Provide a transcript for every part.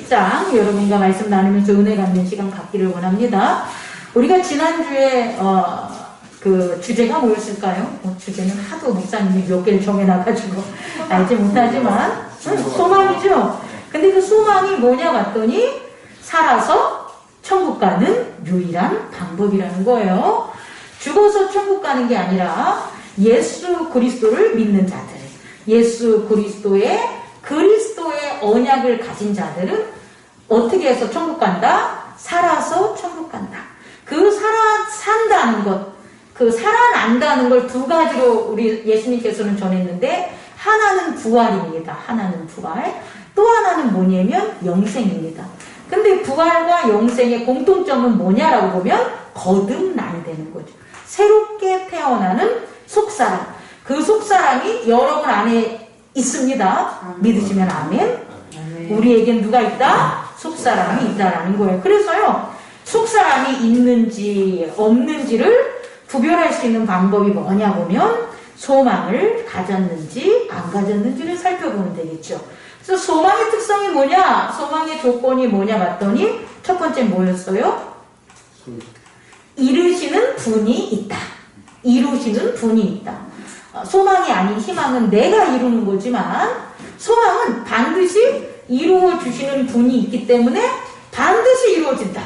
10장 여러분과 말씀 나누면서 은혜 갖는 시간 갖기를 원합니다. 우리가 지난주에 그 주제가 뭐였을까요? 주제는 하도 목사님이 몇 개를 정해놔가지고 알지 못하지만 소망이죠. 근데 그 소망이 뭐냐 봤더니 살아서 천국 가는 유일한 방법이라는 거예요. 죽어서 천국 가는 게 아니라 예수 그리스도를 믿는 자들, 예수 그리스도의 언약을 가진 자들은 어떻게 해서 천국 간다? 살아서 천국 간다. 그 산다는 것, 그 살아난다는 걸 두 가지로 우리 예수님께서는 전했는데, 하나는 부활입니다. 하나는 부활. 또 하나는 뭐냐면 영생입니다. 근데 부활과 영생의 공통점은 뭐냐라고 보면 거듭난다는 거죠. 새롭게 태어나는 속사람. 그 속사람이 여러분 안에 있습니다. 믿으시면 아멘. 우리에겐 누가 있다? 속사람이 있다라는 거예요. 그래서요, 속사람이 있는지 없는지를 구별할 수 있는 방법이 뭐냐 보면 소망을 가졌는지 안 가졌는지를 살펴보면 되겠죠. 그래서 소망의 특성이 뭐냐? 소망의 조건이 뭐냐 봤더니 첫 번째 뭐였어요? 이루시는 분이 있다. 이루시는 분이 있다. 소망이 아닌 희망은 내가 이루는 거지만 소망은 반드시 이루어 주시는 분이 있기 때문에 반드시 이루어진다.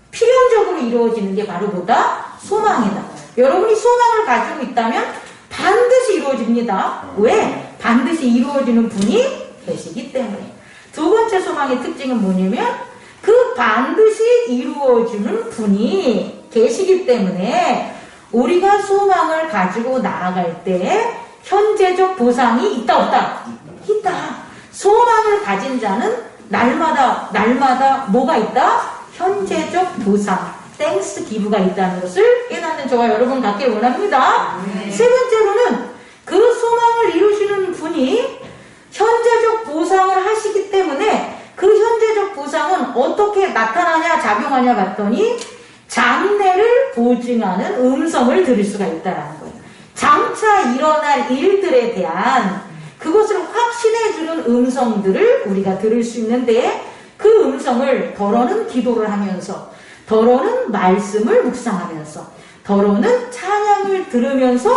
필연적으로 이루어지는 게 바로 뭐다? 소망이다. 여러분이 소망을 가지고 있다면 반드시 이루어집니다. 왜? 반드시 이루어지는 분이 계시기 때문에. 두 번째 소망의 특징은 뭐냐면 그 반드시 이루어지는 분이 계시기 때문에 우리가 소망을 가지고 나아갈 때 현재적 보상이 있다 없다? 있다. 소망을 가진 자는 날마다 뭐가 있다? 현재적 보상, 땡스 기부가 있다는 것을 깨닫는 저와 여러분 갖길 원합니다. 세 번째로는 그 소망을 이루시는 분이 현재적 보상을 하시기 때문에 그 현재적 보상은 어떻게 나타나냐, 작용하냐 봤더니 장래를 보증하는 음성을 들을 수가 있다는 거예요. 장차 일어날 일들에 대한 그것을 확신해주는 음성들을 우리가 들을 수 있는데 그 음성을 더러는 기도를 하면서, 더러는 말씀을 묵상하면서, 더러는 찬양을 들으면서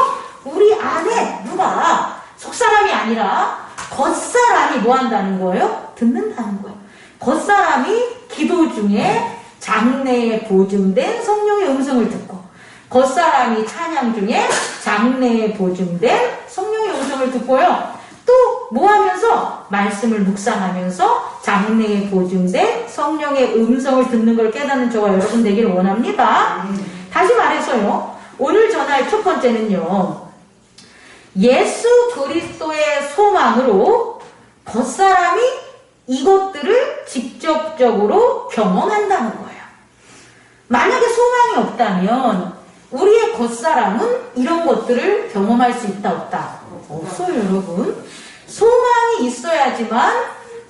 우리 안에 누가 속사람이 아니라 겉사람이 뭐 한다는 거예요? 듣는다는 거예요. 겉사람이 기도 중에 장래에 보증된 성령의 음성을 듣고, 겉사람이 찬양 중에 장래에 보증된 성령의 음성을 듣고요. 또 뭐 하면서? 말씀을 묵상하면서 장래에 보증된 성령의 음성을 듣는 걸 깨닫는 저와 여러분 되기를 원합니다. 다시 말해서요, 오늘 전할 첫 번째는요, 예수 그리스도의 소망으로 겉사람이 이것들을 직접적으로 경험한다는 거예요. 만약에 소망이 없다면 우리의 겉사람은 이런 것들을 경험할 수 있다 없다? 없어요, 여러분. 소망이 있어야지만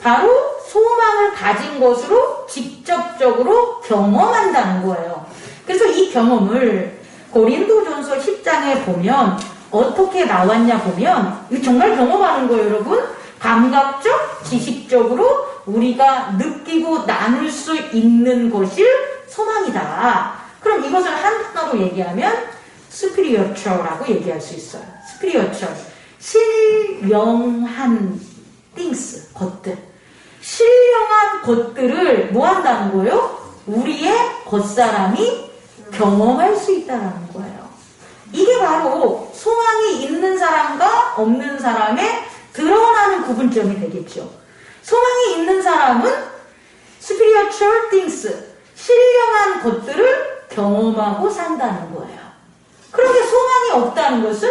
바로 소망을 가진 것으로 직접적으로 경험한다는 거예요. 그래서 이 경험을 고린도전서 10장에 보면 어떻게 나왔냐 보면, 이거 정말 경험하는 거예요, 여러분. 감각적, 지식적으로 우리가 느끼고 나눌 수 있는 것이 소망이다. 그럼 이것을 한 단어로 얘기하면 spiritual라고 얘기할 수 있어요. spiritual. 신령한 things, 것들. 신령한 것들을 뭐 한다는 거예요? 우리의 겉사람이 경험할 수 있다는 거예요. 이게 바로 소망이 있는 사람과 없는 사람의 드러나는 구분점이 되겠죠. 소망이 있는 사람은 spiritual things, 신령한 것들을 경험하고 산다는 거예요. 그런데 소망이 없다는 것은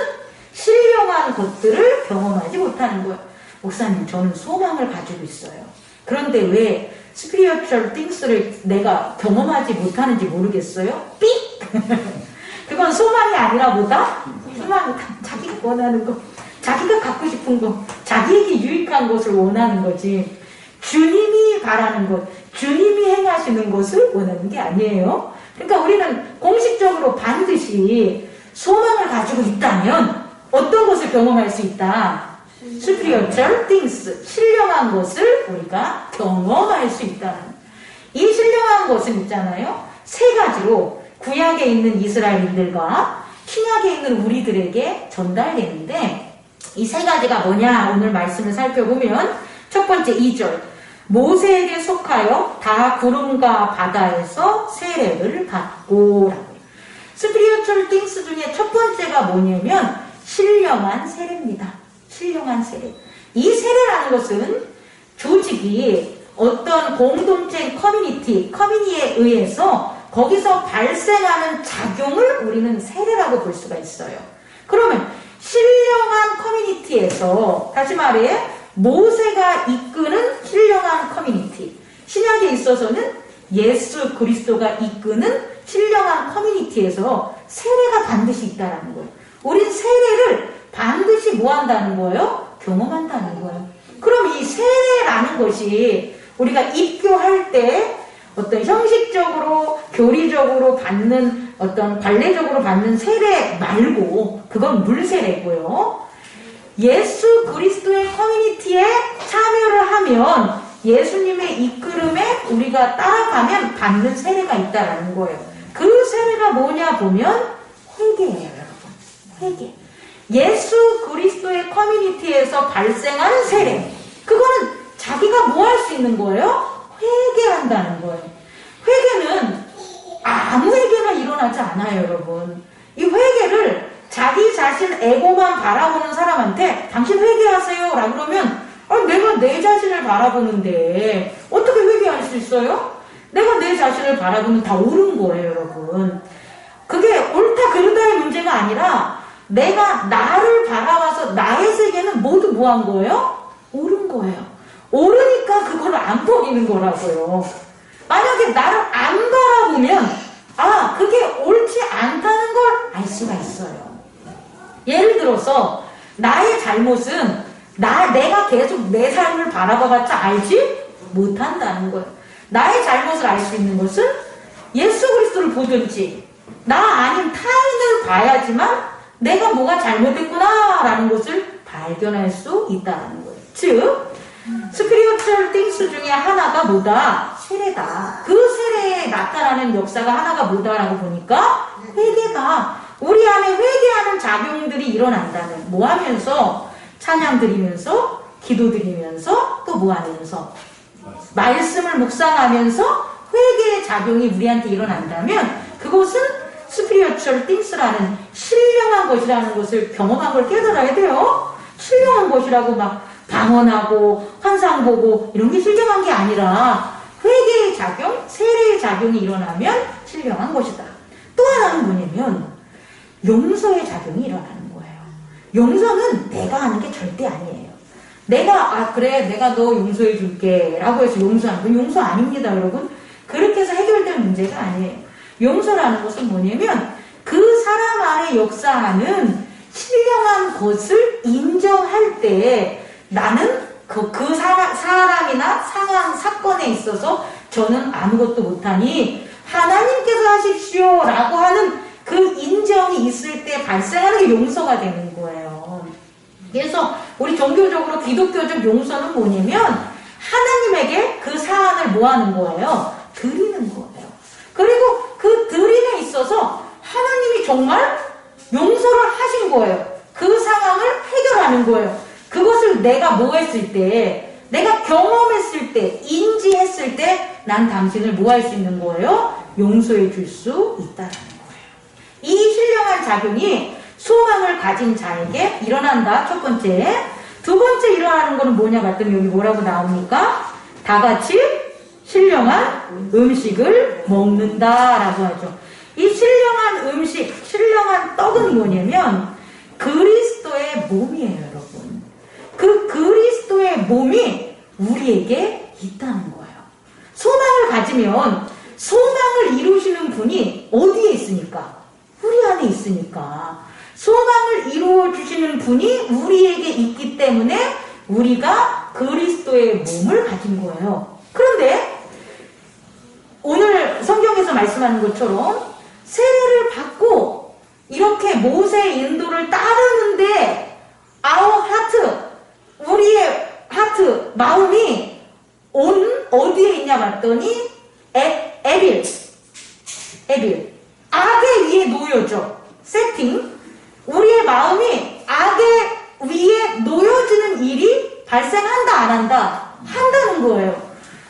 신령한 것들을 경험하지 못하는 거예요. 목사님, 저는 소망을 가지고 있어요. 그런데 왜 spiritual things를 내가 경험하지 못하는지 모르겠어요? 삑! 그건 소망이 아니라 뭐다? 소망은 자기가 원하는 거, 자기가 갖고 싶은 거, 자기에게 유익한 것을 원하는 거지. 주님이 바라는 것, 주님이 행하시는 것을 원하는 게 아니에요. 그러니까 우리는 공식적으로 반드시 소망을 가지고 있다면 어떤 것을 경험할 수 있다? spiritual things, 신령한 것을 우리가 경험할 수 있다는. 이 신령한 것은 있잖아요. 세 가지로 구약에 있는 이스라엘인들과 신약에 있는 우리들에게 전달되는데, 이 세 가지가 뭐냐 오늘 말씀을 살펴보면, 첫 번째 2절, 모세에게 속하여 다 구름과 바다에서 세례를 받고 라고. 스피리추얼 띵스 중에 첫 번째가 뭐냐면 신령한 세례입니다. 신령한 세례. 이 세례라는 것은 조직이 어떤 공동체 커뮤니티에 의해서 거기서 발생하는 작용을 우리는 세례라고 볼 수가 있어요. 그러면 신령한 커뮤니티에서, 다시 말해 모세가 이끄는 신령한 커뮤니티, 신약에 있어서는 예수 그리스도가 이끄는 신령한 커뮤니티에서 세례가 반드시 있다는 거예요. 우린 세례를 반드시 뭐 한다는 거예요? 경험한다는 거예요. 그럼 이 세례라는 것이 우리가 입교할 때 어떤 형식적으로 교리적으로 받는 어떤 관례적으로 받는 세례 말고, 그건 물세례고요. 예수 그리스도의 커뮤니티에 참여를 하면 예수님의 이끌음에 우리가 따라가면 받는 세례가 있다라는 거예요. 그 세례가 뭐냐 보면 회개예요, 여러분. 회개. 예수 그리스도의 커뮤니티에서 발생한 세례. 그거는 자기가 뭐 할 수 있는 거예요? 회개한다는 거예요. 회개는 아무 회개나 일어나지 않아요, 여러분. 이 회개를 자기 자신 에고만 바라보는 사람한테 당신 회개하세요 라고 그러면, 내가 내 자신을 바라보는데 어떻게 회개할 수 있어요? 내가 내 자신을 바라보면 다 옳은 거예요, 여러분. 그게 옳다 그르다의 문제가 아니라 내가 나를 바라봐서 나의 세계는 모두 뭐 한 거예요? 옳은 거예요. 옳으니까 그걸 안 버리는 거라고요. 만약에 나를 안 바라보면 그게 옳지 않다는 걸 알 수가 있어요. 예를 들어서 나의 잘못은 내가 계속 내 삶을 바라봐봤자 알지 못한다는 거예요. 나의 잘못을 알 수 있는 것은 예수 그리스도를 보든지 나 아닌 타인을 봐야지만 내가 뭐가 잘못했구나 라는 것을 발견할 수 있다는 거예요. 즉 스피리추얼 띵스 중에 하나가 뭐다? 세례다. 그 세례에 나타나는 역사가 하나가 뭐다라고 보니까 회개다. 우리 안에 회개하는 작용들이 일어난다는, 뭐 하면서? 찬양 드리면서, 기도 드리면서, 또 뭐 하면서? 말씀을 묵상하면서 회개의 작용이 우리한테 일어난다면 그것은 스피리추얼 띵스라는 신령한 것이라는 것을 경험한 걸 깨달아야 돼요. 신령한 것이라고 막 방언하고 환상 보고 이런 게 신령한 게 아니라 회개의 작용, 세례의 작용이 일어나면 신령한 것이다. 또 하나는 뭐냐면 용서의 작용이 일어나는 거예요. 용서는 내가 하는 게 절대 아니에요. 그래 내가 너 용서해 줄게 라고 해서 용서하는 건 용서 아닙니다, 여러분. 그렇게 해서 해결될 문제가 아니에요. 용서라는 것은 뭐냐면 그 사람 안에 역사하는 신령한 것을 인정할 때 나는 그 사람이나 상황, 사건에 있어서 저는 아무것도 못하니 하나님께서 하십시오 라고 하는 그 인정이 있을 때 발생하는 게 용서가 되는 거예요. 그래서 우리 종교적으로 기독교적 용서는 뭐냐면 하나님에게 그 사안을 뭐 하는 거예요? 드리는 거예요. 그리고 그 드림에 있어서 하나님이 정말 용서를 하신 거예요. 그 상황을 해결하는 거예요. 그것을 내가 뭐 했을 때, 내가 경험했을 때, 인지했을 때 난 당신을 뭐 할 수 있는 거예요? 용서해 줄 수 있다는 거예요. 이 신령한 작용이 소망을 가진 자에게 일어난다. 첫 번째. 두 번째 일어나는 거는 뭐냐 봤더니 여기 뭐라고 나옵니까? 다 같이 신령한 음식을 먹는다라고 하죠. 이 신령한 음식, 신령한 떡은 뭐냐면 그리스도의 몸이에요, 여러분. 그 그리스도의 몸이 우리에게 있다는 거예요. 소망을 가지면 소망을 이루시는 분이 어디에 있으니까? 우리 안에 있으니까. 소망을 이루어 주시는 분이 우리에게 있기 때문에 우리가 그리스도의 몸을 가진 거예요. 그런데 오늘 성경에서 말씀하는 것처럼 세례를 받고 이렇게 모세의 인도를 따르는데 our heart, 마음이 어디에 있냐 봤더니 에빌 악의 위에 놓여져. 세팅. 우리의 마음이 악의 위에 놓여지는 일이 발생한다 안 한다? 한다는 거예요.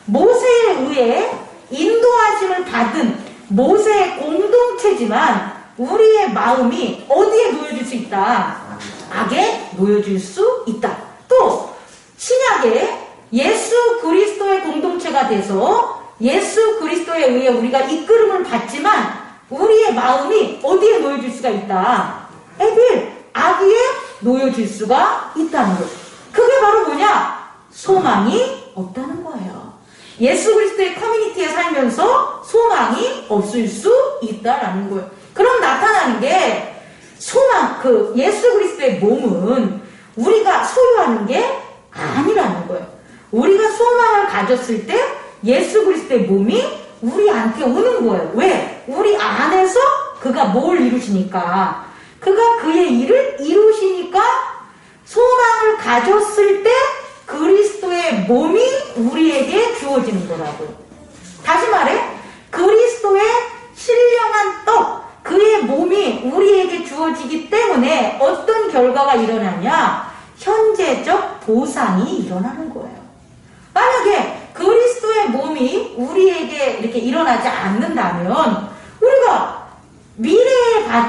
모세에 의해 인도하심을 받은 모세의 공동체지만 우리의 마음이 어디에 놓여질 수 있다? 악에 놓여질 수 있다. 또 신약에 예수 그리스도의 공동체가 돼서 예수 그리스도에 의해 우리가 이끌음을 받지만 우리의 마음이 어디에 놓여질 수가 있다? 에빌, 악위에 놓여질 수가 있다는 거예요. 그게 바로 뭐냐? 소망이 없다는 거예요. 예수 그리스도의 커뮤니티에 살면서 소망이 없을 수 있다라는 거예요. 그럼 나타나는 게 소망, 예수 그리스도의 몸은 우리가 소유하는 게 아니라는 거예요. 우리가 소망을 가졌을 때 예수 그리스도의 몸이 우리한테 오는 거예요. 왜? 우리 안에서 그가 뭘 이루시니까. 그가 그의 일을 이루시니까 소망을 가졌을 때 그리스도의 몸이 우리에게 주어지는 거라고요. 다시 말해, 그리스도의 신령한 떡, 그의 몸이 우리에게 주어지기 때문에 어떤 결과가 일어나냐? 현재적 보상이 일어나는 거예요. 만약에 그리스도의 몸이 우리에게 이렇게 일어나지 않는다면 우리가 미래에 가야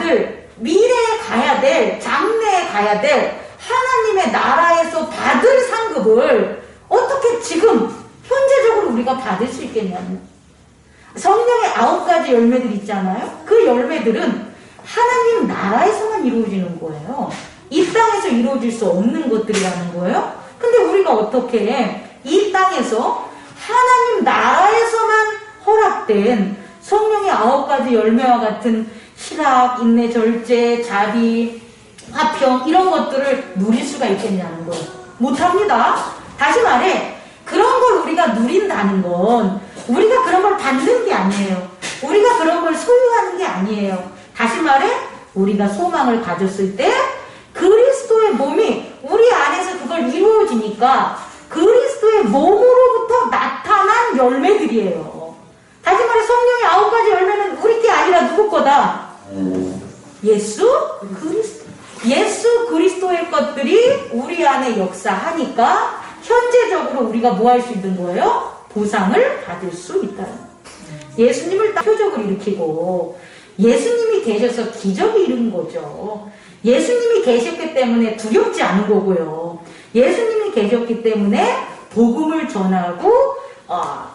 될, 장래에 가야 될 하나님의 나라에서 받을 상급을 어떻게 지금 현재적으로 우리가 받을 수 있겠냐면, 성령의 9가지 열매들 있잖아요. 그 열매들은 하나님 나라에서만 이루어지는 거예요. 이 땅에서 이루어질 수 없는 것들이라는 거예요. 근데 우리가 어떻게 이 땅에서 하나님 나라에서만 허락된 성령의 9가지 열매와 같은 희락, 인내, 절제, 자비, 화평 이런 것들을 누릴 수가 있겠냐는 거예요. 못합니다. 다시 말해, 그런 걸 우리가 누린다는 건 우리가 그런 걸 받는 게 아니에요. 우리가 그런 걸 소유하는 게 아니에요. 다시 말해, 우리가 소망을 가졌을 때 그리스도의 몸이 우리 안에서 그걸 이루어지니까 그리스도의 몸으로부터 나타난 열매들이에요. 다시 말해, 성령의 9가지 열매는 우리 게 아니라 누구 거다? 예수 그리스도. 예수 그리스도의 것들이 우리 안에 역사하니까 현재적으로 우리가 뭐 할 수 있는 거예요? 보상을 받을 수 있다는 거예요. 예수님을 딱 표적을 일으키고 예수님이 계셔서 기적이 일은 거죠. 예수님이 계셨기 때문에 두렵지 않은 거고요. 예수님이 계셨기 때문에 복음을 전하고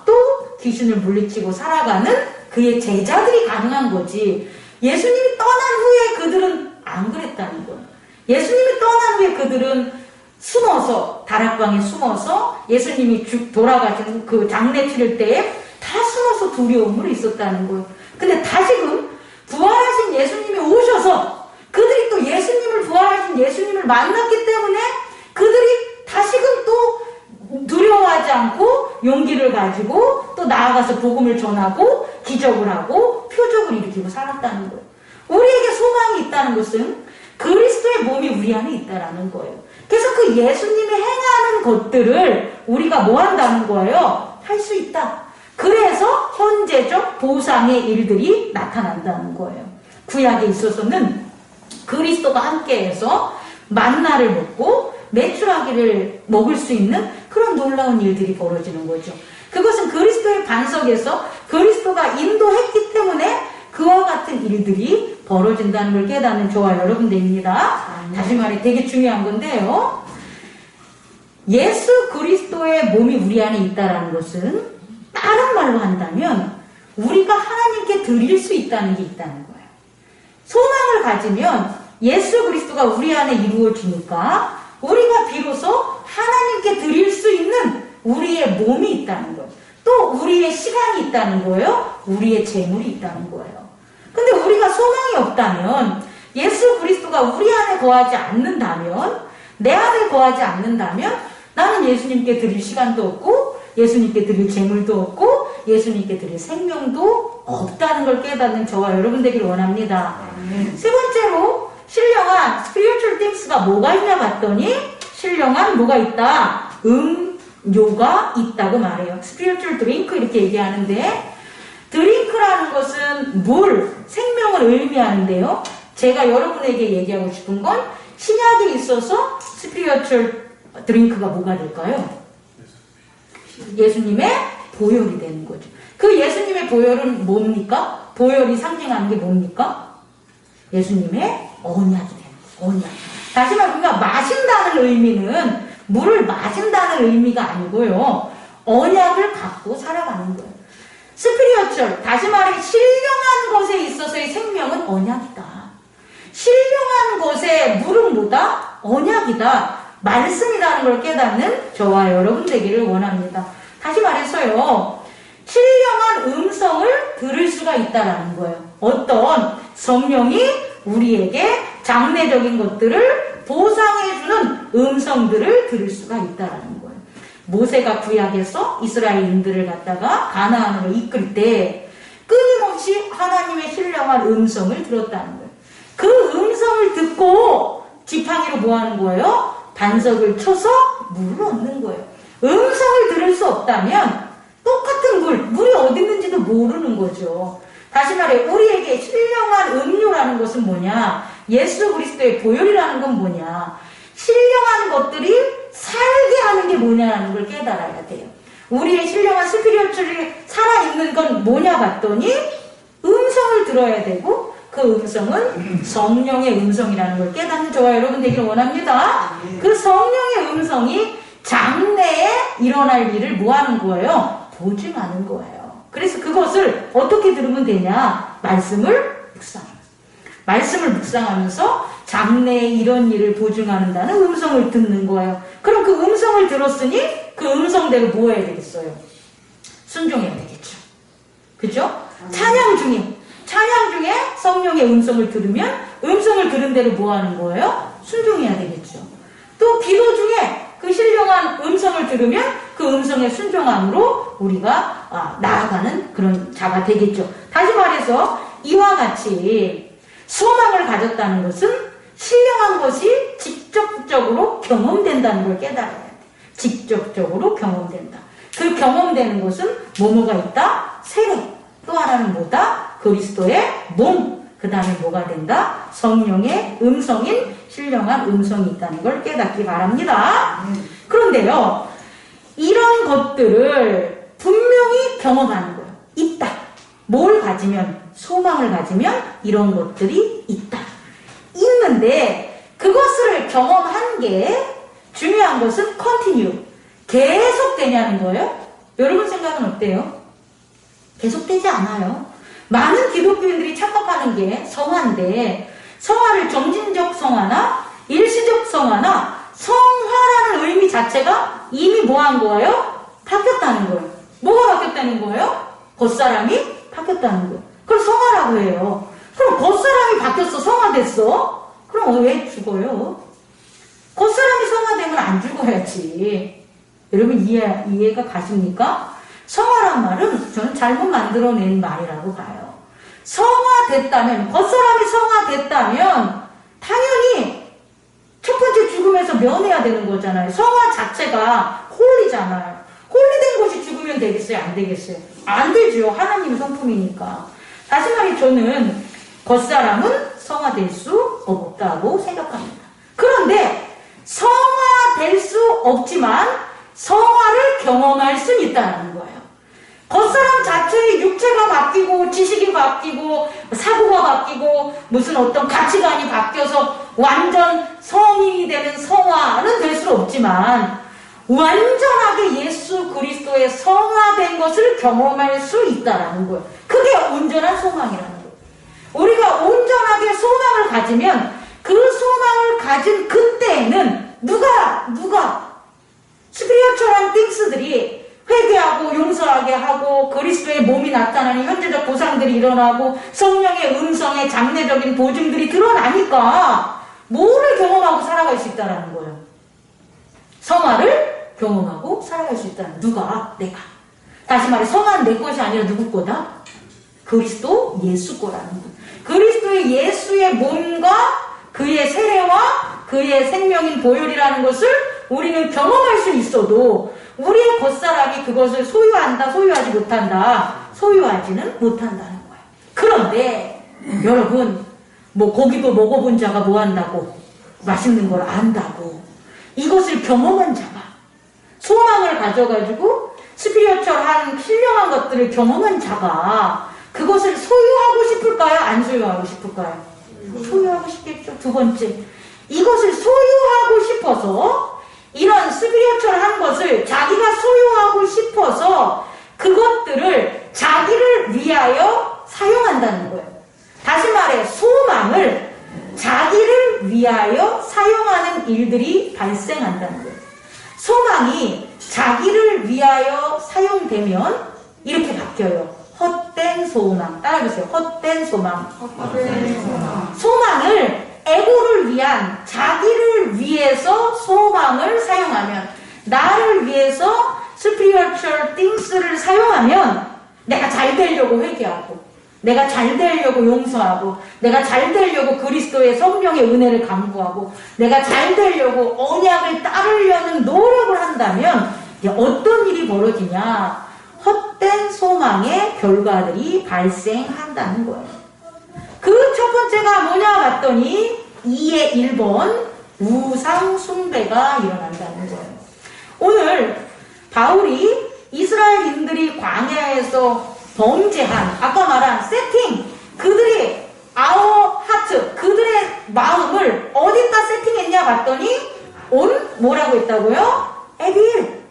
또 귀신을 물리치고 살아가는 그의 제자들이 가능한 거지. 예수님이 떠난 후에 그들은 안 그랬다는 거예요. 예수님이 떠난 후에 그들은 숨어서, 다락방에 숨어서 예수님이 돌아가신 그 장례 치를 때에 다 숨어서 두려움으로 있었다는 거예요. 근데 다시금 부활하신 예수님이 오셔서 그들이 또 예수님을, 부활하신 예수님을 만났기 때문에 그들이 다시금 또 두려워하지 않고 용기를 가지고 또 나아가서 복음을 전하고 기적을 하고 표적을 일으키고 살았다는 거예요. 우리에게 소망이 있다는 것은 그리스도의 몸이 우리 안에 있다는 거예요. 그래서 그 예수님이 행하는 것들을 우리가 뭐 한다는 거예요? 할 수 있다. 그래서 현재적 보상의 일들이 나타난다는 거예요. 구약에 있어서는 그리스도가 함께해서 만나를 먹고 메추라기를 먹을 수 있는 그런 놀라운 일들이 벌어지는 거죠. 그것은 그리스도의 반석에서 그리스도가 인도했기 때문에 그와 같은 일들이 벌어진다는 걸 깨닫는 저와 여러분들입니다. 다시 말해 되게 중요한 건데요. 예수 그리스도의 몸이 우리 안에 있다는 것은 다른 말로 한다면 우리가 하나님께 드릴 수 있다는 게 있다는 거예요. 소망을 가지면 예수 그리스도가 우리 안에 이루어지니까 우리가 비로소 하나님께 드릴 수 있는 우리의 몸이 있다는 거예요. 또 우리의 시간이 있다는 거예요. 우리의 재물이 있다는 거예요. 근데 우리가 소망이 없다면, 예수 그리스도가 우리 안에 거하지 않는다면, 내 안에 거하지 않는다면 나는 예수님께 드릴 시간도 없고 예수님께 드릴 재물도 없고 예수님께 드릴 생명도 없다는 걸 깨닫는 저와 여러분 되기를 원합니다. 세 번째로 신령한 spiritual things가 뭐가 있냐 봤더니 신령한 뭐가 있다? 료가 있다고 말해요. spiritual drink 이렇게 얘기하는데 드링크라는 것은 물, 생명을 의미하는데요. 제가 여러분에게 얘기하고 싶은 건 신약에 있어서 spiritual drink가 뭐가 될까요? 예수님의 보혈이 되는 거죠. 그 예수님의 보혈은 뭡니까? 보혈이 상징하는 게 뭡니까? 예수님의 언약이 되는 거예요. 언약. 다시 말해 우리가 마신다는 의미는 물을 마신다는 의미가 아니고요. 언약을 갖고 살아가는 거예요. 스피리어철, 다시 말해 신령한 것에 있어서의 생명은 언약이다. 신령한 것의 물은 뭐다? 언약이다. 말씀이라는 걸 깨닫는 저와 여러분 되기를 원합니다. 다시 말해서요. 신령한 음성을 들을 수가 있다라는 거예요. 어떤 성령이 우리에게 장래적인 것들을 보상해주는 음성들을 들을 수가 있다라는 거예요. 모세가 구약에서 이스라엘인들을 갖다가 가나안으로 이끌 때 끊임없이 하나님의 신령한 음성을 들었다는 거예요. 그 음성을 듣고 지팡이로 뭐 하는 거예요? 반석을 쳐서 물을 얻는 거예요. 음성을 들을 수 없다면 똑같은 물이 어디 있는지도 모르는 거죠. 다시 말해 우리에게 신령한 음료라는 것은 뭐냐? 예수 그리스도의 보혈이라는 건 뭐냐? 신령한 것들이 살게 하는 게 뭐냐라는 걸 깨달아야 돼요. 우리의 신령한 스피리얼이 살아있는 건 뭐냐 봤더니 음성을 들어야 되고 그 음성은 성령의 음성이라는 걸 깨닫는 저와 여러분 되기를 원합니다. 그 성령의 음성이 장래에 일어날 일을 뭐 하는 거예요? 보증하는 거예요. 그래서 그것을 어떻게 들으면 되냐? 말씀을 묵상하면서. 말씀을 묵상하면서 장래에 이런 일을 보증한다는 음성을 듣는 거예요. 그럼 그 음성을 들었으니 그 음성대로 뭐 해야 되겠어요? 순종해야 되겠죠. 그죠? 찬양 중에 성령의 음성을 들으면 음성을 들은 대로 뭐 하는 거예요? 순종해야 되겠죠. 또 기도 중에 그 신령한 음성을 들으면 그 음성에 순종함으로 우리가 나아가는 그런 자가 되겠죠. 다시 말해서 이와 같이 소망을 가졌다는 것은 신령한 것이 직접적으로 경험된다는 걸 깨달아야 돼. 직접적으로 경험된다. 그 경험되는 것은 뭐뭐가 있다? 세례. 또 하나는 뭐다? 그리스도의 몸. 그 다음에 뭐가 된다? 성령의 음성인 신령한 음성이 있다는 걸 깨닫기 바랍니다. 그런데요, 이런 것들을 분명히 경험하는 거예요. 있다. 뭘 가지면, 소망을 가지면 이런 것들이 있다. 있는데 그것을 경험한 게 중요한 것은 continue. 계속되냐는 거예요. 여러분 생각은 어때요? 계속되지 않아요. 많은 기독교인들이 착각하는 게 성화인데 성화를 점진적 성화나 일시적 성화나 성화라는 의미 자체가 이미 뭐 한 거예요? 바뀌었다는 거예요. 뭐가 바뀌었다는 거예요? 겉사람이 바뀌었다는 거예요. 그걸 성화라고 해요. 그럼 겉사람이 바뀌었어? 성화됐어? 그럼 왜 죽어요? 겉사람이 성화되면 안 죽어야지. 여러분 이해가 가십니까? 성화란 말은 저는 잘못 만들어낸 말이라고 봐요. 성화됐다면, 겉사람이 성화됐다면 당연히 첫 번째 죽음에서 면해야 되는 거잖아요. 성화 자체가 홀리잖아요. 홀리된 것이 죽으면 되겠어요? 안 되겠어요? 안 되죠. 하나님의 성품이니까. 다시 말해 저는 겉사람은 성화될 수 없다고 생각합니다. 그런데 성화될 수 없지만 성화를 경험할 수 있다는 거예요. 겉사람 자체의 육체가 바뀌고 지식이 바뀌고 사고가 바뀌고 무슨 어떤 가치관이 바뀌어서 완전 성인이 되는 성화는 될 수 없지만 완전하게 예수 그리스도의 성화된 것을 경험할 수 있다라는 거예요. 그게 온전한 소망이라는 거예요. 우리가 온전하게 소망을 가지면 그 소망을 가진 그때에는 누가 스피리추얼한 띵스들이 회개하고 용서하게 하고 그리스도의 몸이 나타나는 현재적 보상들이 일어나고 성령의 음성의 장래적인 보증들이 드러나니까 뭐를 경험하고 살아갈 수 있다는 거예요. 성화를 경험하고 살아갈 수 있다는 누가? 내가. 다시 말해 성화는 내 것이 아니라 누구 거다? 그리스도 예수 거라는 거예요. 그리스도의 예수의 몸과 그의 세례와 그의 생명인 보혈이라는 것을 우리는 경험할 수 있어도 우리의 겉사람이 그것을 소유한다, 소유하지 못한다, 소유하지는 못한다는 거예요. 그런데 여러분, 뭐 고기도 먹어본 자가 뭐 한다고? 맛있는 걸 안다고. 이것을 경험한 자가 소망을 가져가지고 스피리추얼한 신령한 것들을 경험한 자가 그것을 소유하고 싶을까요? 안 소유하고 싶을까요? 소유하고 싶겠죠. 두 번째, 이것을 소유하고 싶어서 이런 스피리추얼한 것을 자기가 소유하고 싶어서 그것들을 자기를 위하여 사용한다는 거예요. 다시 말해 소망을 자기를 위하여 사용하는 일들이 발생한다는 거예요. 소망이 자기를 위하여 사용되면 이렇게 바뀌어요. 헛된 소망. 따라해보세요. 헛된 소망. 소망을 에고를 위한, 자기를 위해서 소망을 사용하면, 나를 위해서 spiritual things를 사용하면 내가 잘 되려고 회개하고, 내가 잘 되려고 용서하고, 내가 잘 되려고 그리스도의 성령의 은혜를 강구하고, 내가 잘 되려고 언약을 따르려는 노력을 한다면 이제 어떤 일이 벌어지냐? 헛된 소망의 결과들이 발생한다는 거예요. 그 첫 번째가 뭐냐 봤더니 2의 1번 우상 숭배가 일어난다는 거예요. 오늘 바울이 이스라엘인들이 광야에서 범죄한 아까 말한 세팅, 그들이 아워 하트, 그들의 마음을 어디다 세팅했냐 봤더니 뭐라고 했다고요? 에빌,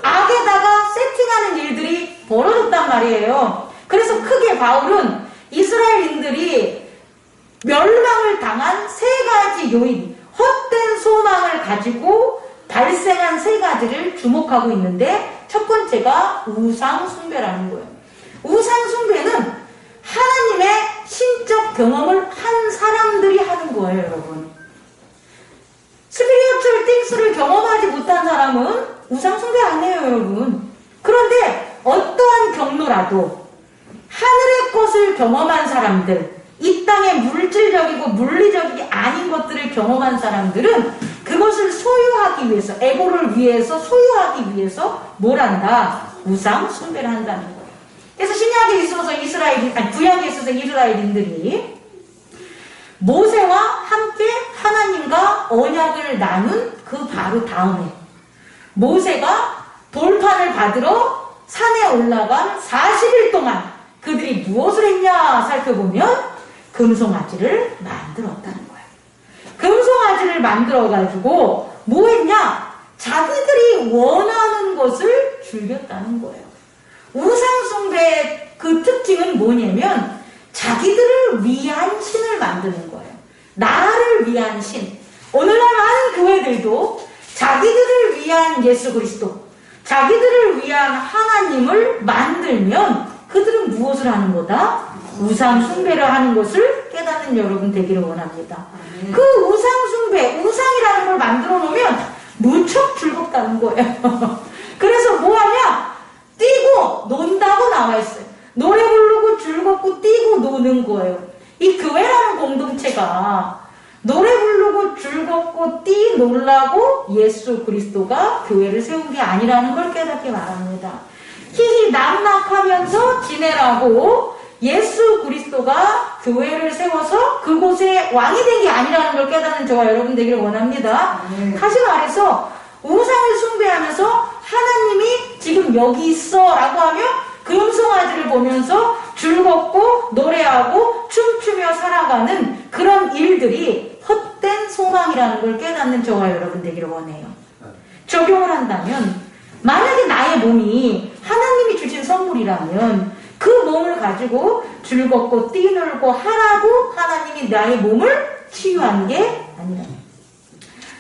악에다가 세팅하는 일들이 벌어졌단 말이에요. 그래서 크게 바울은 이스라엘인들이 멸망을 당한 세 가지 요인, 헛된 소망을 가지고 발생한 세 가지를 주목하고 있는데 첫 번째가 우상 숭배라는 거예요. 우상 숭배는 하나님의 신적 경험을 한 사람들이 하는 거예요, 여러분. 스피리추얼 띵스를 경험하지 못한 사람은 우상 숭배 안 해요, 여러분. 그런데 어떠한 경로라도 하늘의 것을 경험한 사람들, 이 땅의 물질적이고 물리적이 아닌 것들을 경험한 사람들은 그것을 소유하기 위해서, 에고를 위해서 소유하기 위해서 뭘 한다? 우상 숭배를 한다는 거예요. 그래서 신약에 있어서 구약에 있어서 이스라엘인들이 모세와 함께 하나님과 언약을 나눈 그 바로 다음에 모세가 돌판을 받으러 산에 올라간 40일 동안 그들이 무엇을 했냐 살펴보면 금송아지를 만들었다는 거예요. 금송아지를 만들어가지고 뭐 했냐? 자기들이 원하는 것을 즐겼다는 거예요. 우상숭배의 그 특징은 뭐냐면 자기들을 위한 신을 만드는 거예요. 나를 위한 신. 오늘날 많은 교회들도 자기들을 위한 예수 그리스도, 자기들을 위한 하나님을 만들면 그들은 무엇을 하는 거다? 우상 숭배를 하는 것을 깨닫는 여러분 되기를 원합니다. 그 우상 숭배, 우상이라는 걸 만들어 놓으면 무척 즐겁다는 거예요. 그래서 뭐 하냐? 뛰고 논다고 나와 있어요. 노래 부르고 즐겁고 뛰고 노는 거예요. 이 교회라는 공동체가 노래 부르고 즐겁고 뛰놀라고 예수 그리스도가 교회를 세운 게 아니라는 걸 깨닫기 바랍니다. 희희낙낙하면서 지내라고 예수 그리스도가 교회를 세워서 그곳에 왕이 된 게 아니라는 걸 깨닫는 저와 여러분 되기를 원합니다. 다시 말해서 우상을 숭배하면서 하나님이 지금 여기 있어 라고 하면 금송아지를 보면서 즐겁고 노래하고 춤추며 살아가는 그런 일들이 헛된 소망이라는 걸 깨닫는 저와 여러분 되기를 원해요. 적용을 한다면 만약에 나의 몸이 하나님이 주신 선물이라면 그 몸을 가지고 즐겁고 뛰놀고 하라고 하나님이 나의 몸을 치유한 게 아니라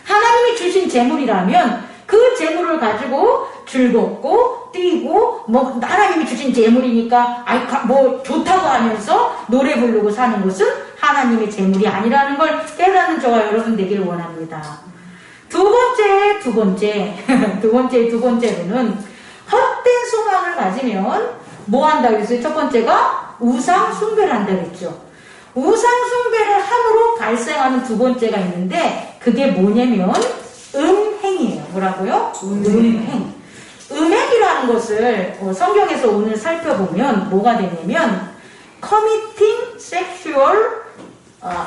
하나님이 주신 재물이라면 그 재물을 가지고 즐겁고 뛰고 뭐 하나님이 주신 재물이니까 뭐 좋다고 하면서 노래 부르고 사는 것은 하나님의 재물이 아니라는 걸 깨닫는 저와 여러분 되기를 원합니다. 두 번째로는 헛된 소망을 가지면 뭐 한다고 했어요? 첫 번째가 우상 숭배를 한다고 했죠. 우상 숭배를 함으로 발생하는 두 번째가 있는데 그게 뭐냐면 음행이에요. 뭐라고요? 음행. 음행이라는 것을 성경에서 오늘 살펴보면 뭐가 되냐면 committing sexual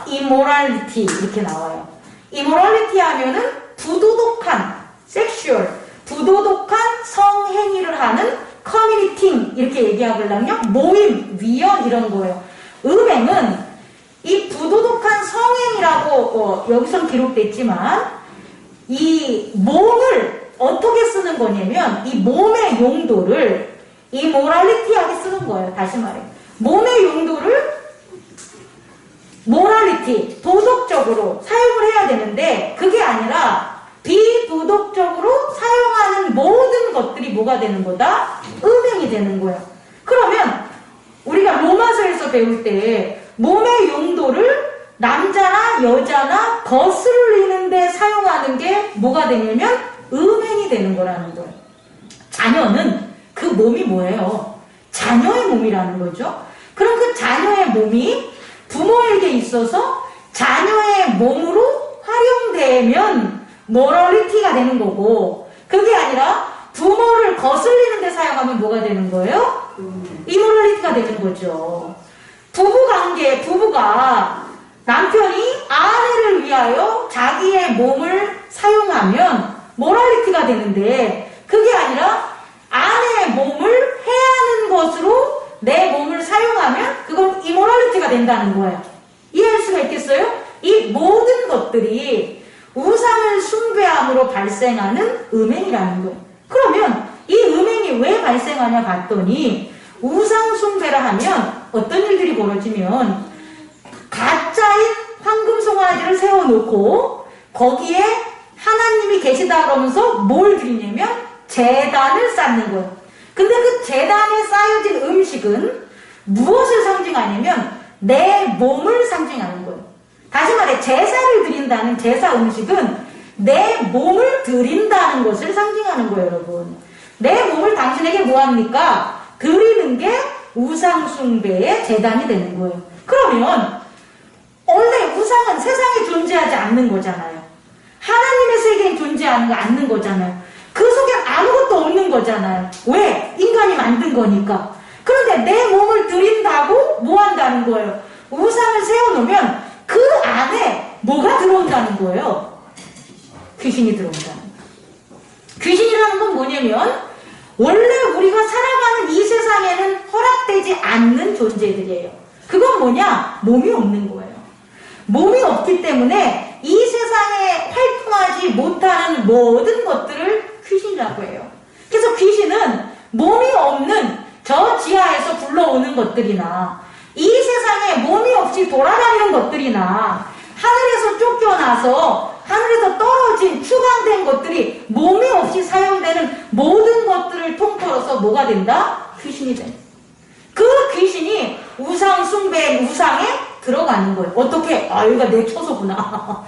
immorality 이렇게 나와요. immorality 하면은 부도덕한 sexual, 부도덕한 성행위를 하는 committing 이렇게 얘기하려면요 모임, 위헌 이런 거예요. 음행은 이 부도덕한 성행위라고 여기선 기록됐지만 이 몸을 어떻게 쓰는 거냐면 이 몸의 용도를 이모랄리티하게 쓰는 거예요. 다시 말해 몸의 용도를 모랄리티, 도덕적으로 사용을 해야 되는데 그게 아니라 비도덕적으로 사용하는 모든 것들이 뭐가 되는 거다? 음행이 되는 거예요. 그러면 우리가 로마서에서 배울 때 몸의 용도를 남자나 여자나 거슬리는 데 사용하는 게 뭐가 되냐면 음행이 되는 거라는 거예요. 자녀는 그 몸이 뭐예요? 자녀의 몸이라는 거죠. 그럼 그 자녀의 몸이 부모에게 있어서 자녀의 몸으로 활용되면 모럴리티가 되는 거고 그게 아니라 부모를 거슬리는 데 사용하면 뭐가 되는 거예요? 이모럴리티가 되는 거죠. 부부관계, 부부가 남편이 아내를 위하여 자기의 몸을 사용하면 모랄리티가 되는데 그게 아니라 아내의 몸을 해하는 것으로 내 몸을 사용하면 그건 이모랄리티가 된다는 거예요. 이해할 수가 있겠어요? 이 모든 것들이 우상을 숭배함으로 발생하는 음행이라는 거예요. 그러면 이 음행이 왜 발생하냐 봤더니 우상 숭배를 하면 어떤 일들이 벌어지면 가짜인 황금 송아지를 세워놓고 거기에 하나님이 계시다 그러면서 뭘 드리냐면 제단을 쌓는 거예요. 근데 그 제단에 쌓여진 음식은 무엇을 상징하냐면 내 몸을 상징하는 거예요. 다시 말해 제사를 드린다는 제사 음식은 내 몸을 드린다는 것을 상징하는 거예요. 여러분 내 몸을 당신에게 뭐합니까? 드리는 게 우상 숭배의 제단이 되는 거예요. 그러면 원래 우상은 세상에 존재하지 않는 거잖아요. 하나님의 세계에 존재하지 않는 거잖아요. 그 속엔 아무것도 없는 거잖아요. 왜? 인간이 만든 거니까. 그런데 내 몸을 드린다고 뭐 한다는 거예요? 우상을 세워놓으면 그 안에 뭐가 들어온다는 거예요? 귀신이 들어온다는 거예요. 귀신이라는 건 뭐냐면 원래 우리가 살아가는 이 세상에는 허락되지 않는 존재들이에요. 그건 뭐냐? 몸이 없는 거예요. 몸이 없기 때문에 이 세상에 활동하지 못하는 모든 것들을 귀신이라고 해요. 그래서 귀신은 몸이 없는 저 지하에서 불러오는 것들이나 이 세상에 몸이 없이 돌아다니는 것들이나 하늘에서 쫓겨나서 하늘에서 떨어진 추방된 것들이 몸이 없이 사용되는 모든 것들을 통틀어서 뭐가 된다? 귀신이 된다. 그 귀신이 우상 숭배 우상에 들어가는 거예요. 어떻게? 아 여기가 내 처소구나.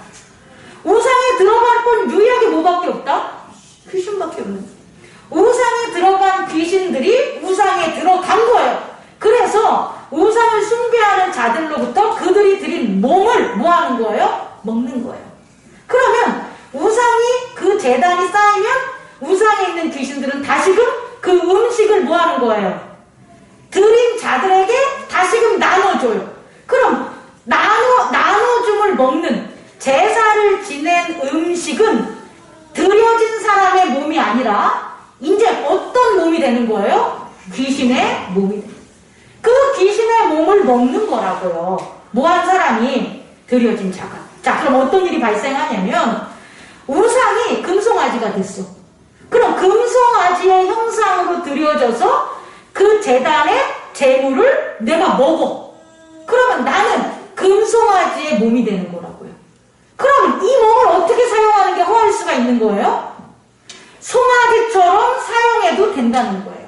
우상에 들어갈 건 유일하게 뭐밖에 없다? 귀신밖에 없는 거예요. 우상에 들어간 귀신들이 우상에 들어간 거예요. 그래서 우상을 숭배하는 자들로부터 그들이 드린 몸을 뭐 하는 거예요? 먹는 거예요. 그러면 우상이 그 제단이 쌓이면 우상에 있는 귀신들은 다시금 그 음식을 뭐 하는 거예요? 드린 자들에게 다시금 나눠줘요. 그럼 나눠줌을 먹는 제사를 지낸 음식은 드려진 사람의 몸이 아니라 이제 어떤 몸이 되는 거예요? 귀신의 몸이 되는 거예요. 그 귀신의 몸을 먹는 거라고요. 뭐한 사람이 드려진 자가. 자, 그럼 어떤 일이 발생하냐면 우상이 금송아지가 됐어. 그럼 금송아지의 형상으로 드려져서 그 제단의 재물을 내가 먹어. 그러면 나는 금송아지의 몸이 되는 거라고요. 그럼 이 몸을 어떻게 사용하는 게 허할 수가 있는 거예요? 송아지처럼 사용해도 된다는 거예요.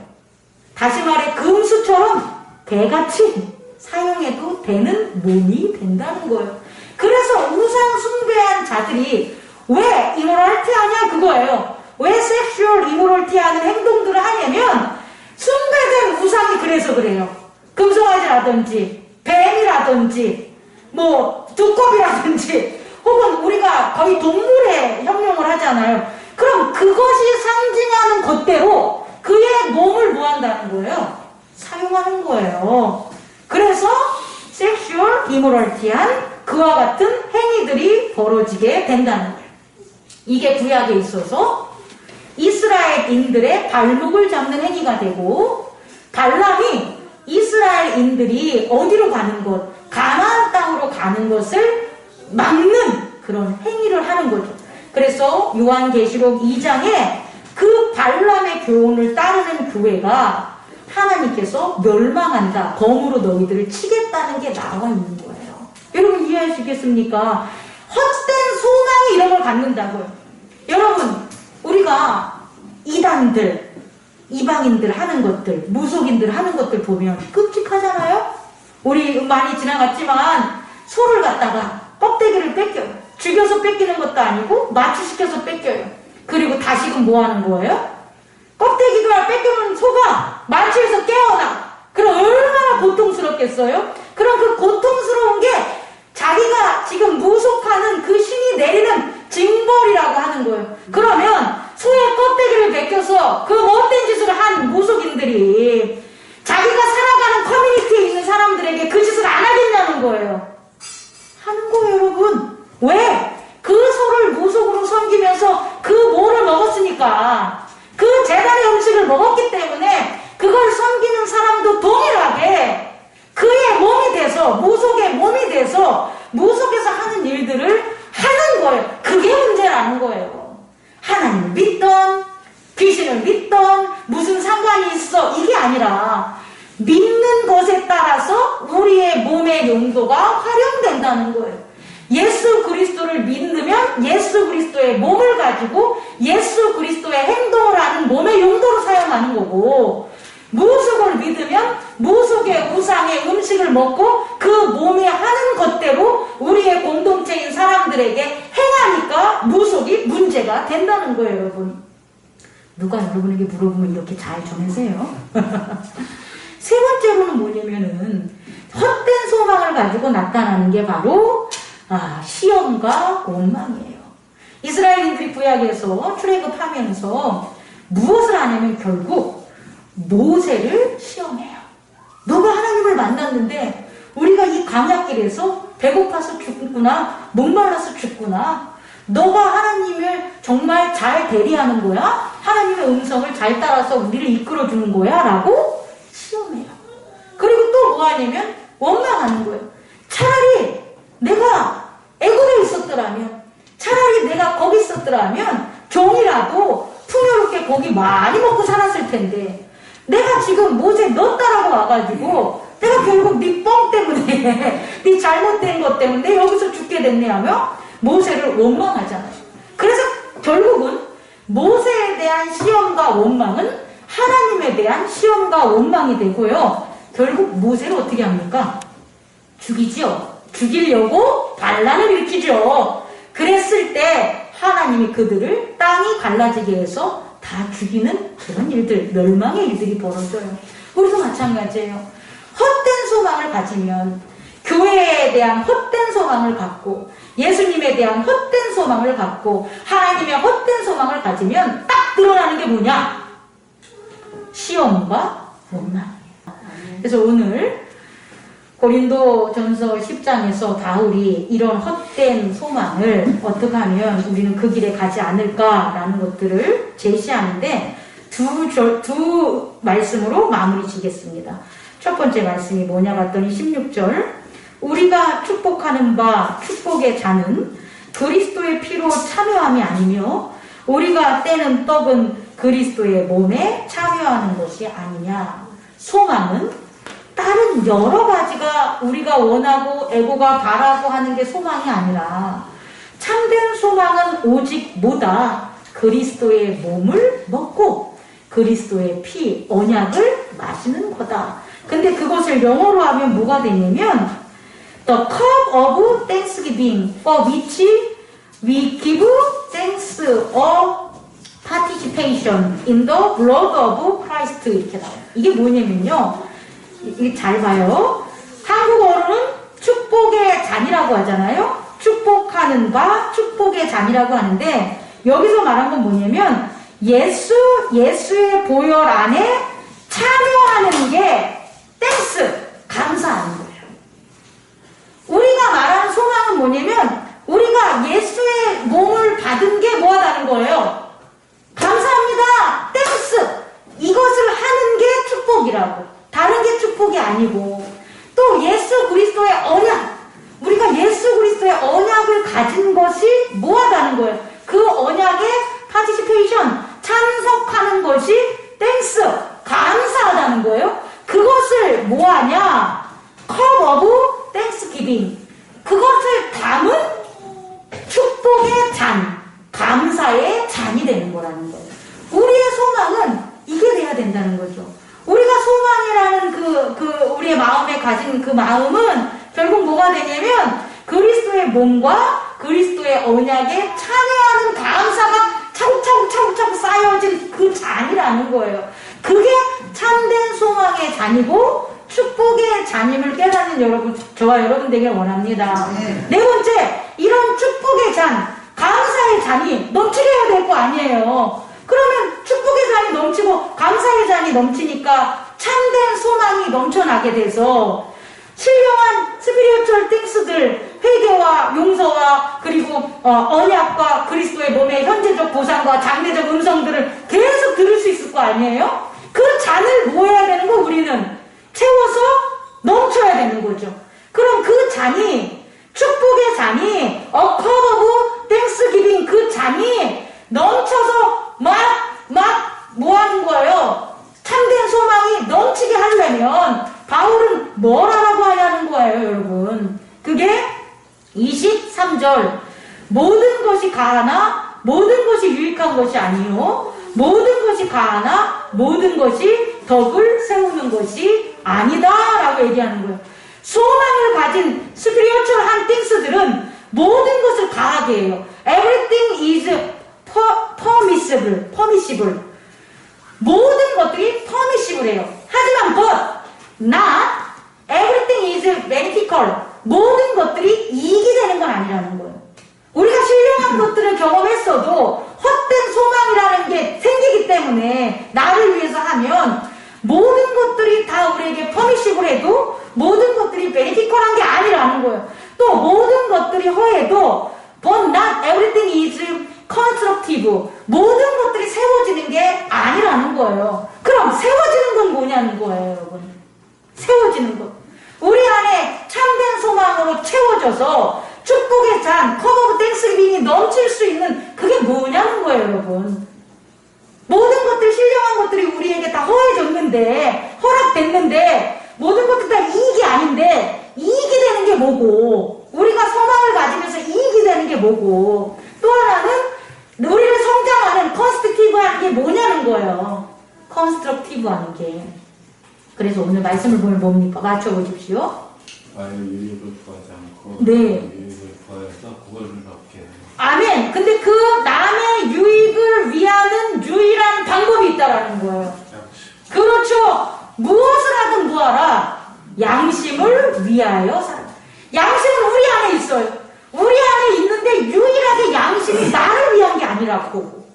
다시 말해 금수처럼 개같이 사용해도 되는 몸이 된다는 거예요. 그래서 우상 숭배한 자들이 왜 이모랄티 하냐 그거예요. 왜 섹슈얼 이모랄티 하는 행동들을 하냐면 숭배된 우상이 그래서 그래요. 금송아지라든지 뱀이라든지 뭐 두꺼비라든지 혹은 우리가 거의 동물에 형용을 하잖아요. 그럼 그것이 상징하는 것대로 그의 몸을 뭐 한다는 거예요? 사용하는 거예요. 그래서 섹슈얼 이모럴티한 그와 같은 행위들이 벌어지게 된다는 거예요. 이게 구약에 있어서 이스라엘인들의 발목을 잡는 행위가 되고, 발람이 이스라엘인들이 어디로 가는 것, 가나안 땅으로 가는 것을 막는 그런 행위를 하는 거죠. 그래서 요한계시록 2장에 그 발람의 교훈을 따르는 교회가 하나님께서 멸망한다, 검으로 너희들을 치겠다는 게 나와 있는 거예요. 여러분 이해하시겠습니까? 헛된 소망이 이런 걸 갖는다고요. 여러분, 우리가 이단들, 이방인들 하는 것들, 무속인들 하는 것들 보면 끔찍하잖아요? 우리 많이 지나갔지만 소를 갖다가 껍데기를 뺏겨요. 죽여서 뺏기는 것도 아니고 마취시켜서 뺏겨요. 그리고 다시금 뭐 하는 거예요? 껍데기가 뺏겨놓은 소가 마취해서 깨어나. 그럼 얼마나 고통스럽겠어요? 그럼 그 고통스러운 게 자기가 지금 무속하는 그 신이 내리는 징벌이라고 하는 거예요. 그러면 소의 껍데기를 벗겨서 그 못된 짓을 한 무속인들이 자기가 살아가는 커뮤니티에 있는 사람들에게 그 짓을 안 하겠냐는 거예요. 하는 거예요, 여러분. 왜? 그 소를 무속으로 섬기면서 그 모를 먹었으니까, 그 제단의 음식을 먹었기 때문에 그걸 섬기는 사람도 동일하게 그의 몸이 돼서, 무속의 몸이 돼서 무속에서 하는 일들을 하는 거예요. 그게 문제라는 거예요. 하나님을 믿던, 귀신을 믿던, 무슨 상관이 있어, 이게 아니라 믿는 것에 따라서 우리의 몸의 용도가 활용된다는 거예요. 예수 그리스도를 믿으면 예수 그리스도의 몸을 가지고 예수 그리스도의 행동을 하는 몸의 용도로 사용하는 거고, 무속을 믿으면 무속의 우상의 음식을 먹고 그 몸에 하는 것대로 우리의 공동체인 사람들에게 행하니까 무속이 문제가 된다는 거예요, 여러분. 누가 여러분에게 물어보면 이렇게 잘 전해세요. 세 번째로는 뭐냐면은 헛된 소망을 가지고 나타나는 게 바로 시험과 원망이에요. 이스라엘인들이 구약에서 출애굽하면서 무엇을 하냐면 결국 모세를 시험해요. 너가 하나님을 만났는데 우리가 이 광야길에서 배고파서 죽구나, 목말라서 죽구나, 너가 하나님을 정말 잘 대리하는 거야? 하나님의 음성을 잘 따라서 우리를 이끌어주는 거야? 라고 시험해요. 그리고 또 뭐 하냐면 원망하는 거예요. 차라리 내가 애굽에 있었더라면, 차라리 내가 거기 있었더라면 종이라도 풍요롭게 고기 많이 먹고 살았을 텐데, 내가 지금 모세 너 따라고 와가지고 내가 결국 네 뻥 때문에 네 잘못된 것 때문에 여기서 죽게 됐네 하며 모세를 원망하잖아요. 그래서 결국은 모세에 대한 시험과 원망은 하나님에 대한 시험과 원망이 되고요. 결국 모세를 어떻게 합니까? 죽이죠. 죽이려고 반란을 일으키죠. 그랬을 때 하나님이 그들을 땅이 갈라지게 해서 다 죽이는 그런 일들, 멸망의 일들이 벌어져요. 우리도 마찬가지예요. 헛된 소망을 가지면, 교회에 대한 헛된 소망을 갖고, 예수님에 대한 헛된 소망을 갖고, 하나님의 헛된 소망을 가지면 딱 드러나는 게 뭐냐? 시험과 원망이에요. 그래서 오늘 고린도전서 10장에서 바울이 이런 헛된 소망을 어떻게 하면 우리는 그 길에 가지 않을까라는 것들을 제시하는데 두 말씀으로 마무리 지겠습니다. 첫 번째 말씀이 뭐냐 봤더니 16절, 우리가 축복하는 바 축복의 잔은 그리스도의 피로 참여함이 아니며 우리가 떼는 떡은 그리스도의 몸에 참여하는 것이 아니냐. 소망은 다른 여러 가지가 우리가 원하고 애고가 바라고 하는 게 소망이 아니라, 참된 소망은 오직 뭐다? 그리스도의 몸을 먹고 그리스도의 피, 언약을 마시는 거다. 근데 그것을 영어로 하면 뭐가 되냐면 The cup of thanksgiving for which we give thanks or participation in the blood of Christ, 이렇게 나와요. 이게 뭐냐면요, 이게 잘 봐요. 한국어로는 축복의 잔이라고 하잖아요. 축복하는 바 축복의 잔이라고 하는데 여기서 말한 건 뭐냐면 예수의 보혈 안에 참여하는 게 땡스, 감사하는 거예요. 우리가 말하는 소망은 뭐냐면 우리가 예수의 몸을 받은 게 뭐하다는 거예요? 감사합니다. 땡스. 이것을 하는 게 축복이라고. 다른 게 축복이 아니고. 또 예수 그리스도의 언약. 우리가 예수 그리스도의 언약을 가진 것이 뭐하다는 거예요? 그 언약의 파티시페이션, 참석하는 것이 땡스, 감사하다는 거예요. 그것을 뭐하냐? 컵 오브 땡스기빙. 그것을 담은 축복의 잔, 감사의 잔이 되는 거라는 거예요. 우리의 소망은 이게 돼야 된다는 거죠. 우리가 소망이라는 우리의 마음에 가진 그 마음은 결국 뭐가 되냐면 그리스도의 몸과 그리스도의 언약에 참여하는 감사가 차곡차곡 쌓여진 그 잔이라는 거예요. 그게 참된 소망의 잔이고 축복의 잔임을 깨닫는 여러분, 저와 여러분 되길 원합니다. 네 번째, 이런 축복의 잔, 감사의 잔이 넘치게 해야 될 거 아니에요. 그러면 축복의 잔이 넘치고 감사의 잔이 넘치니까 참된 소망이 넘쳐나게 돼서 신령한 스피리추얼 띵스들, 회개와 용서와 그리고 언약과 그리스도의 몸의 현재적 보상과 장래적 음성들을 계속 들을 수 있을 거 아니에요? 그 잔을 뭐 해야 되는 거? 우리는 채워서 넘쳐야 되는 거죠. 그럼 그 잔이, 축복의 잔이, cup of thanksgiving, 그 잔이 넘쳐서 뭐 하는 거예요? 참된 소망이 넘치게 하려면 바울은 뭘 하라고 하냐는 거예요, 여러분. 그게 23절. 모든 것이 가하나 모든 것이 유익한 것이 아니요. 모든 것이 가하나 모든 것이 덕을 세우는 것이 아니다 라고 얘기하는 거예요. 소망을 가진 스피리추얼한 띵스들은 모든 것을 가하게 해요. Everything is permissible. 모든 것들이 permissible해요. 하지만 but not everything is beneficial. 모든 것들이 이익이 되는 건 아니라는 거예요. 우리가 신령한 것들을 경험했어도 헛된 소망이라는 게 생기기 때문에 나를 위해서 하면 모든 것들이 다 우리에게 퍼미시블해도 모든 것들이 베네피컬한 게 아니라는 거예요. 또 모든 것들이 허해도 but not everything is constructive. 모든 것들이 세워지는 게 아니라는 거예요. 그럼 세워지는 건 뭐냐는 거예요, 여러분. 세워지는 것. 우리 안에 참된 소망으로 채워져서 축복의 잔, cup of thanksgiving이 넘칠 수 있는 그게 뭐냐는 거예요, 여러분. 모든 것들, 신령한 것들이 우리에게 다 허해졌는데, 허락됐는데, 모든 것들 다 이익이 아닌데, 이익이 되는 게 뭐고, 우리가 소망을 가지면서 이익이 되는 게 뭐고, 또 하나는 우리를 성장하는 컨스트럭티브한 게 뭐냐는 거예요. 컨스트럭티브한 게. 그래서 오늘 말씀을 보면 뭡니까? 맞춰보십시오. 나의 유익을 구하지 않고 네. 유익을 구하여서 그거를 얻게 해요. 아멘. 근데 그 남의 유익을 위하는 유일한 방법이 있다라는 거예요. 그렇죠. 무엇을 하든 구하라. 양심을 위하여 살아. 양심은 우리 안에 있어요. 우리 안에 있는데 유일하게 양심이 나를 위한 게 아니라고.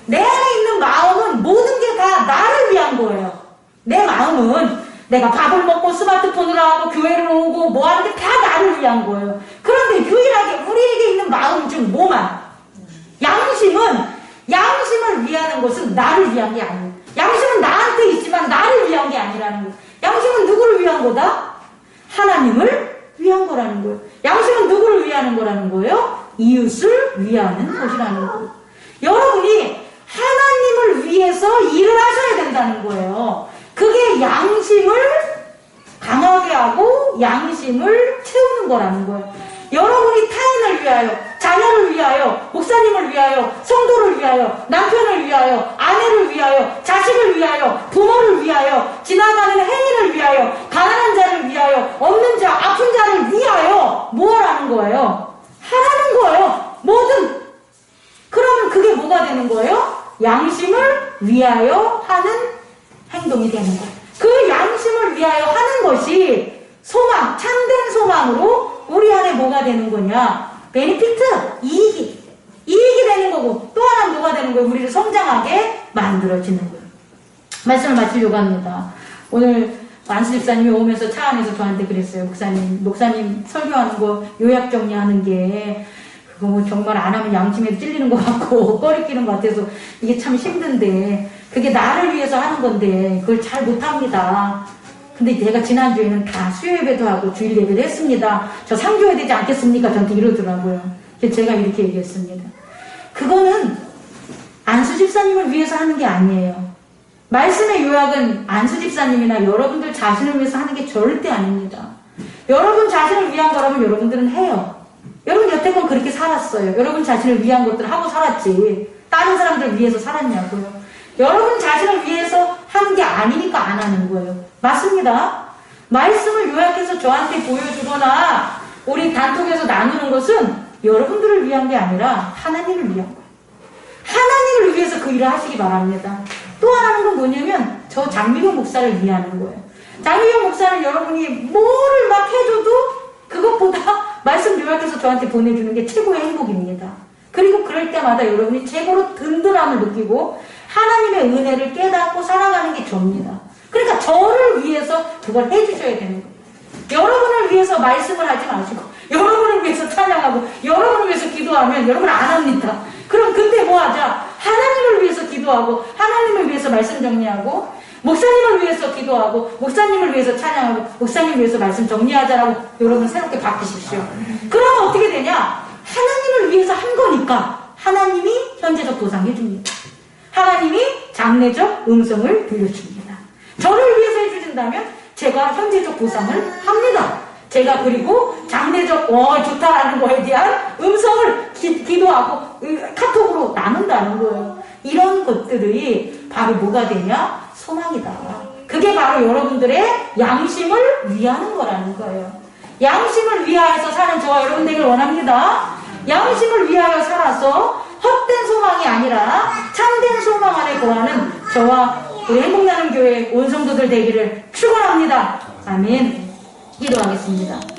내 안에 있는 마음은 모든 게 다 나를 위한 거예요. 내 마음은 내가 밥을 먹고 스마트폰을 하고 교회를 오고 뭐 하는 게 다 나를 위한 거예요. 그런데 유일하게 우리에게 있는 마음 중 뭐만? 양심을 위하는 것은 나를 위한 게 아니에요. 양심은 나한테 있지만 나를 위한 게 아니라는 거예요. 양심은 누구를 위한 거다? 하나님을 위한 거라는 거예요. 양심은 누구를 위하는 거라는 거예요? 이웃을 위하는 것이라는 거예요. 여러분이 하나님을 위해서 일을 하셔야 된다는 거예요. 그게 양심을 강하게 하고 양심을 채우는 거라는 거예요. 여러분이 타인을 위하여, 자녀를 위하여, 목사님을 위하여, 성도를 위하여, 남편을 위하여, 아내를 위하여, 자식을 위하여, 부모를 위하여, 지나가는 행인을 위하여, 가난한 자를 위하여, 없는 자, 아픈 자를 위하여 뭘 하는 거예요? 하라는 거예요. 뭐든. 그러면 그게 뭐가 되는 거예요? 양심을 위하여 하는 행동이 되는 거예요. 그 양심을 위하여 하는 것이 소망, 참된 소망으로 우리 안에 뭐가 되는 거냐? 베니피트, 이익이. 이익이 되는 거고 또 하나는 뭐가 되는 거예요? 우리를 성장하게 만들어지는 거예요. 말씀을 마치려고 합니다. 오늘 안수 집사님이 오면서 차 안에서 저한테 그랬어요. 목사님 설교하는 거 요약 정리하는 게 그거 뭐 정말 안 하면 양심에도 찔리는 것 같고 꺼리 끼는 것 같아서 이게 참 힘든데 그게 나를 위해서 하는 건데 그걸 잘 못합니다. 근데 내가 지난주에는 다 수요 예배도 하고 주일 예배도 했습니다. 저 상주해야 되지 않겠습니까? 저한테 이러더라고요. 그래서 제가 이렇게 얘기했습니다. 그거는 안수 집사님을 위해서 하는 게 아니에요. 말씀의 요약은 안수 집사님이나 여러분들 자신을 위해서 하는 게 절대 아닙니다. 여러분 자신을 위한 거라면 여러분들은 해요. 여러분 여태껏 그렇게 살았어요. 여러분 자신을 위한 것들을 하고 살았지. 다른 사람들 위해서 살았냐고요. 여러분 자신을 위해서 하는 게 아니니까 안 하는 거예요. 맞습니다. 말씀을 요약해서 저한테 보여주거나 우리 단톡에서 나누는 것은 여러분들을 위한 게 아니라 하나님을 위한 거예요. 하나님을 위해서 그 일을 하시기 바랍니다. 또 하나는 건 뭐냐면 저 장미경 목사를 위하는 거예요. 장미경 목사는 여러분이 뭐를 막 해줘도 그것보다 말씀 요약해서 저한테 보내주는 게 최고의 행복입니다. 그리고 그럴 때마다 여러분이 최고로 든든함을 느끼고 하나님의 은혜를 깨닫고 살아가는 게 접니다. 그러니까 저를 위해서 그걸 해주셔야 되는 거예요. 여러분을 위해서 말씀을 하지 마시고 여러분을 위해서 찬양하고 여러분을 위해서 기도하면 여러분 안 합니다. 그럼 그때 뭐 하자? 하나님을 위해서 기도하고 하나님을 위해서 말씀 정리하고 목사님을 위해서 기도하고 목사님을 위해서 찬양하고 목사님을 위해서 말씀 정리하자라고 여러분 새롭게 바뀌십시오. 그러면 어떻게 되냐? 하나님을 위해서 한 거니까 하나님이 현재적 보상 해줍니다. 하나님이 장래적 음성을 들려줍니다. 저를 위해서 해주신다면 제가 현재적 보상을 합니다. 제가 그리고 장래적 좋다라는 거에 대한 음성을 기도하고 카톡으로 나눈다는 거예요. 이런 것들이 바로 뭐가 되냐? 소망이다. 그게 바로 여러분들의 양심을 위하는 거라는 거예요. 양심을 위하여서 사는 저와 여러분 되길 원합니다. 양심을 위하여 살아서 헛된 소망이 아니라 참된 소망 안에 거하는 저와 우리 행복나눔 교회 온 성도들 되기를 축원합니다. 아멘. 기도하겠습니다.